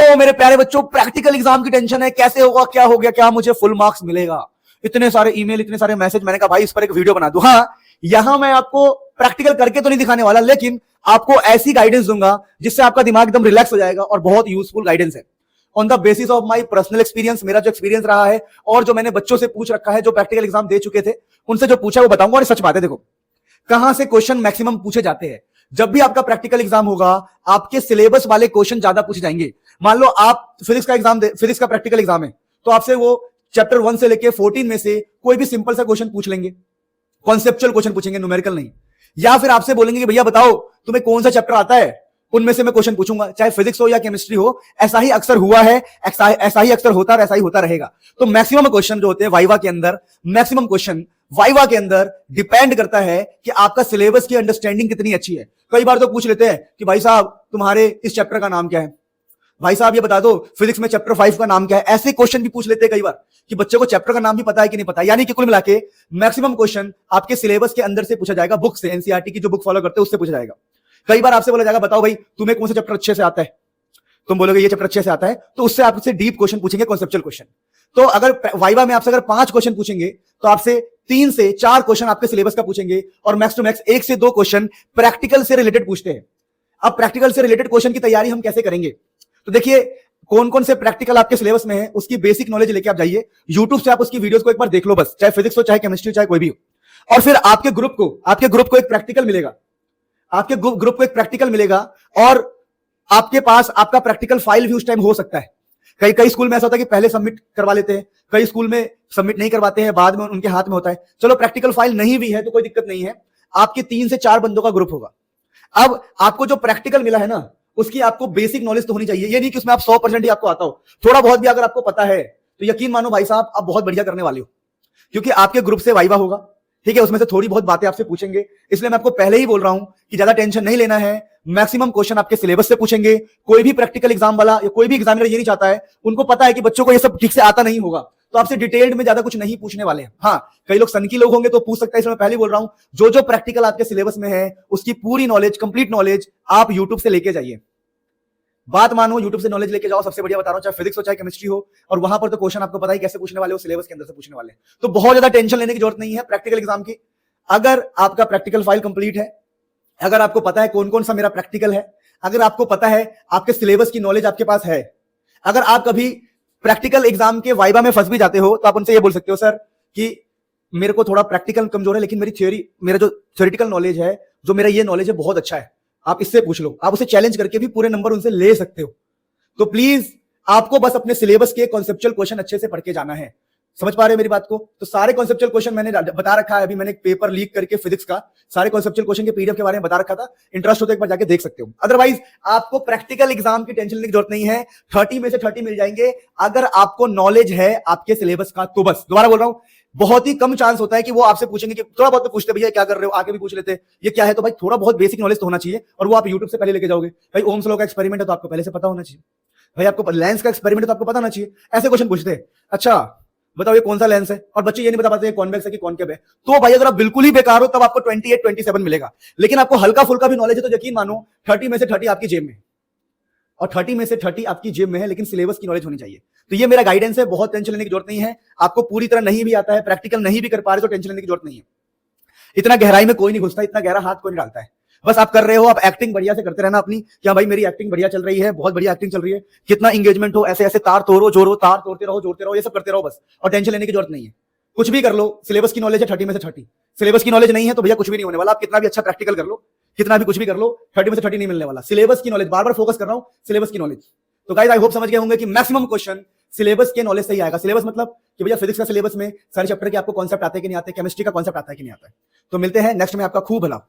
ओ मेरे प्यारे बच्चों, प्रैक्टिकल एग्जाम की टेंशन है, कैसे होगा, क्या हो गया, क्या मुझे फुल मार्क्स मिलेगा। इतने सारे ईमेल, इतने सारे मैसेज। मैंने कहा भाई इस पर एक वीडियो बना दूं। हाँ, यहां मैं आपको प्रैक्टिकल करके तो नहीं दिखाने वाला, लेकिन आपको ऐसी गाइडेंस दूंगा जिससे आपका दिमाग एकदम रिलैक्स हो जाएगा, और बहुत यूजफुल गाइडेंस है on the basis of my personal experience. मेरा जो एक्सपीरियंस रहा है और जो मैंने बच्चों से पूछ रखा है जो प्रैक्टिकल एग्जाम दे चुके थे, उनसे जो पूछा वो बताऊंगा। और सच बात है, देखो कहां से क्वेश्चन मैक्सिमम पूछे जाते हैं। जब भी आपका प्रैक्टिकल एग्जाम होगा, आपके सिलेबस वाले क्वेश्चन ज्यादा पूछे जाएंगे। मान लो आप फिजिक्स का एग्जाम फिजिक्स का प्रैक्टिकल एग्जाम है, तो आपसे वो चैप्टर 1 से लेके 14 में से कोई भी सिंपल सा क्वेश्चन पूछ लेंगे, कॉन्सेप्चुअल क्वेश्चन पूछेंगे, न्यूमेरिकल नहीं। या फिर आपसे बोलेंगे कि भैया बताओ तुम्हें कौन सा चैप्टर आता है, उनमें से मैं क्वेश्चन पूछूंगा, चाहे फिजिक्स हो या केमिस्ट्री हो। ऐसा ही अक्सर हुआ है, ऐसा ही अक्सर होता है, ऐसा ही होता रहेगा। तो मैक्सिमम क्वेश्चन जो होते हैं वाइवा के अंदर, मैक्सिमम क्वेश्चन वाइवा के अंदर डिपेंड करता है कि आपका सिलेबस की अंडरस्टैंडिंग कितनी अच्छी है। कई बार तो पूछ लेते हैं कि भाई साहब तुम्हारे इस चैप्टर का नाम क्या है, भाई साहब ये बता दो फिजिक्स में चैप्टर 5 का नाम क्या है। ऐसे क्वेश्चन भी पूछ लेते हैं कई बार कि बच्चे को चैप्टर का नाम भी पता है कि नहीं पता। यानी कि कुल मिला के मैक्सिमम क्वेश्चन आपके सिलेबस के अंदर से पूछा जाएगा, बुक से, एनसीईआरटी की जो बुक फॉलो करते हैं उससे पूछा जाएगा। कई बार आपसे बोला जाएगा बताओ भाई तुम्हें कौन सा चैप्टर अच्छे से आता है, तुम बोलोगे ये चैप्टर अच्छे से आता है, तो उससे आपसे डीप क्वेश्चन पूछेंगे, कॉन्सेप्चुअल क्वेश्चन। तो अगर वाइवा में आपसे अगर 5 क्वेश्चन पूछेंगे तो आपसे 3 से 4 क्वेश्चन आपके सिलेबस का पूछेंगे, और मैक्स टू मैक्स 1 से 2 क्वेश्चन प्रैक्टिकल से रिलेटेड पूछते हैं। अब प्रैक्टिकल से रिलेटेड क्वेश्चन की तैयारी हम कैसे करेंगे, तो देखिए कौन कौन से प्रैक्टिकल आपके सिलेबस में है उसकी बेसिक नॉलेज लेके आप जाइए। यूट्यूब से आप उसकी वीडियोस को एक बार देख लो बस, चाहे फिजिक्स हो, चाहे केमिस्ट्री, चाहे कोई भी हो। और फिर आपके ग्रुप को एक प्रैक्टिकल मिलेगा, आपके ग्रुप को एक प्रैक्टिकल मिलेगा, और आपके पास आपका प्रैक्टिकल फाइल भी उस टाइम हो सकता है। कई स्कूल में ऐसा होता है कि पहले सबमिट करवा लेते हैं, कई स्कूल में सबमिट नहीं करवाते हैं, बाद में उनके हाथ में होता है। चलो प्रैक्टिकल फाइल नहीं भी है तो कोई दिक्कत नहीं है, आपके 3 से 4 बंदों का ग्रुप होगा। अब आपको जो प्रैक्टिकल मिला है ना, उसकी आपको बेसिक नॉलेज तो होनी चाहिए। ये नहीं कि उसमें आप 100% ही आपको आता हो, थोड़ा बहुत भी अगर आपको पता है तो यकीन मानो भाई साहब आप बहुत बढ़िया करने वाले हो, क्योंकि आपके ग्रुप से वाइवा होगा, ठीक है, उसमें से थोड़ी बहुत बातें आपसे पूछेंगे। इसलिए मैं आपको पहले ही बोल रहा हूं कि ज्यादा टेंशन नहीं लेना है, मैक्सिमम क्वेश्चन आपके सिलेबस से पूछेंगे। कोई भी प्रैक्टिकल एग्जाम वाला या कोई भी एग्जामिनर ये नहीं चाहता है, उनको पता है कि बच्चों को ये सब ठीक से आता नहीं होगा, तो आपसे डिटेल्ड में ज्यादा कुछ नहीं पूछने वाले हैं। हाँ, कई लोग सनकी लोग होंगे तो पूछ सकते हैं, इसलिए मैं पहले बोल रहा हूं जो प्रैक्टिकल आपके सिलेबस में है उसकी पूरी नॉलेज, कंप्लीट नॉलेज आप यूट्यूब से लेके जाइए। बात मानो, यूट्यूब से नॉलेज लेके जाओ, सबसे बढ़िया बता रहा हूं, चाहे फिजिक्स हो चाहे केमिस्ट्री हो, और वहां पर तो क्वेश्चन आपको पता ही कैसे पूछने वाले हो, सिलेबस के अंदर से पूछने वाले। तो बहुत ज्यादा टेंशन लेने की जरूरत नहीं है प्रैक्टिकल एग्जाम की। अगर आपका प्रैक्टिकल फाइल कंप्लीट है, अगर आपको पता है कौन कौन सा मेरा प्रैक्टिकल है, अगर आपको पता है आपके सिलेबस की नॉलेज आपके पास है, अगर आप कभी प्रैक्टिकल एग्जाम के वाइवा में फंस भी जाते हो तो आप उनसे ये बोल सकते हो सर कि मेरे को थोड़ा प्रैक्टिकल कमजोर है, लेकिन मेरी थ्योरी, मेरा जो थ्योरेटिकल नॉलेज है, जो मेरा ये नॉलेज है बहुत अच्छा है, आप इससे पूछ लो। आप उसे चैलेंज करके भी पूरे नंबर उनसे ले सकते हो। तो प्लीज आपको बस अपने सिलेबस के कॉन्सेप्चुअल क्वेश्चन अच्छे से पढ़ के जाना है। समझ पा रहे हैं मेरी बात को? तो सारे कॉन्सेप्चुअल क्वेश्चन मैंने बता रखा है, अभी मैंने एक पेपर लीक करके फिजिक्स का सारे कॉन्सेप्चुअल क्वेश्चन के पीडीएफ के बारे में बता रखा था, इंटरेस्ट हो तो एक बार जाके देख सकते हो। अदरवाइज आपको प्रैक्टिकल एग्जाम की टेंशन लेने की जरूरत नहीं है, 30 में से 30 मिल जाएंगे अगर आपको नॉलेज है आपके सिलेबस का। तो बस दोबारा बोल रहा हूं, बहुत ही कम चांस होता है कि वो आपसे पूछेंगे कि थोड़ा बहुत तो पूछते भैया क्या कर रहे हो, आके भी पूछ लेते ये क्या है, तो भाई थोड़ा बहुत बेसिक नॉलेज तो होना चाहिए, और वो आप यूट्यूब से पहले लेके जाओगे। भाई ओम्स लॉ का एक्सपेरिमेंट है तो आपको पहले से पता होना चाहिए, भाई आपको लेंस का एक्सपेरिमेंट है तो आपको पता होना चाहिए। ऐसे क्वेश्चन पूछते हैं, अच्छा बताओ ये कौन सा लेंस है, और बच्चे ये नहीं बता पाते कॉन्वेक्स है कि कॉनकेव है, तो भाई अगर आप बिल्कुल ही बेकार हो तब आपको 28 27 मिलेगा। लेकिन आपको हल्का फुल्का भी नॉलेज है तो यकीन मानो 30 में से 30 आपकी जेब में, और 30 में से 30 आपकी जेब में है, लेकिन सिलेबस की नॉलेज होनी चाहिए। तो ये मेरा गाइडेंस है, बहुत टेंशन लेने की जरूरत नहीं है। आपको पूरी तरह नहीं भी आता है, प्रैक्टिकल नहीं भी कर पा रहे तो टेंशन लेने की जरूरत नहीं है। इतना गहराई में कोई नहीं घुसता, इतना गहरा हाथ कोई नहीं डालता है। बस आप कर रहे हो, आप एक्टिंग बढ़िया से करते रहना अपनी, क्या भाई मेरी एक्टिंग बढ़िया चल रही है, बहुत बढ़िया एक्टिंग चल रही है, कितना एंगेजमेंट हो, ऐसे ऐसे तार तोड़ो, जोड़ो, तार तोड़ते रहो, जोड़ते रहो, ये सब करते रहो बस, और टेंशन लेने की जरूरत नहीं है। कुछ भी कर लो, सिलेबस की नॉलेज है 30 में से 30, सिलेबस की नॉलेज नहीं है तो भैया कुछ भी नहीं होने वाला। आप कितना भी अच्छा प्रैक्टिकल कर लो, कितना भी कुछ भी कर लो, 30 में से 30 नहीं मिलने वाला। सिलेबस की नॉलेज, बार बार फोकस कर रहा हूं, सिलेबस की नॉलेज। तो गाइस आई होप समझ गए होंगे कि मैक्सिमम क्वेश्चन सिलेबस के नॉलेज से ही आएगा। सिलेबस मतलब कि भैया फिजिक्स का सिलेबस में सारे चैप्टर के आपको कॉन्सेप्ट आते हैं कि नहीं आते, केमिस्ट्री का कॉन्सेप्ट आता है कि नहीं आता है। तो मिलते हैं नेक्स्ट में, आपका खूब भला।